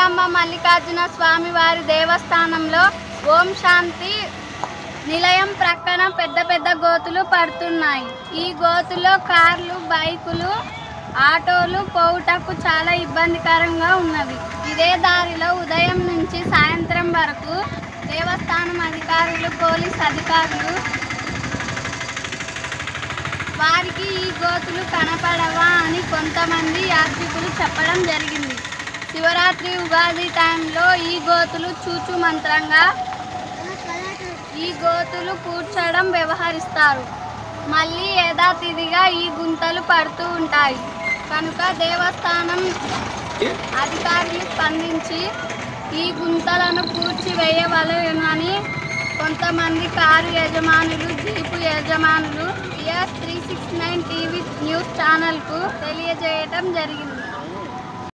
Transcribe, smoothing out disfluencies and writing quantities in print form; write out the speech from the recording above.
జంగాంబ మల్లికార్జున స్వామి వారి దేవస్థానంలో ఓం శాంతి నిలయం ప్రక్కన పెద్ద పెద్ద గోతులు పడుతున్నాయి. ఈ గోతులో కార్లు, బైకులు, ఆటోలు పోవుటకు చాలా ఇబ్బందికరంగా ఉన్నవి. ఇదే దారిలో ఉదయం నుంచి సాయంత్రం వరకు దేవస్థానం అధికారులు, పోలీస్ అధికారులు వారికి ఈ గోతులు కనపడవా అని కొంతమంది యాత్రికులు చెప్పడం జరిగింది. శివరాత్రి, ఉగాది టైంలో ఈ గోతులు చూచు మంత్రంగా ఈ గోతులు కూర్చడం వ్యవహరిస్తారు. మళ్ళీ యథాతిథిగా ఈ గుంతలు పడుతూ ఉంటాయి. కనుక దేవస్థానం అధికారులు స్పందించి ఈ గుంతలను పూడ్చివేయవలెనని కొంతమంది కారు యజమానులు, జీపు యజమానులు PS369 టీవీ న్యూస్ ఛానల్కు తెలియజేయడం జరిగింది.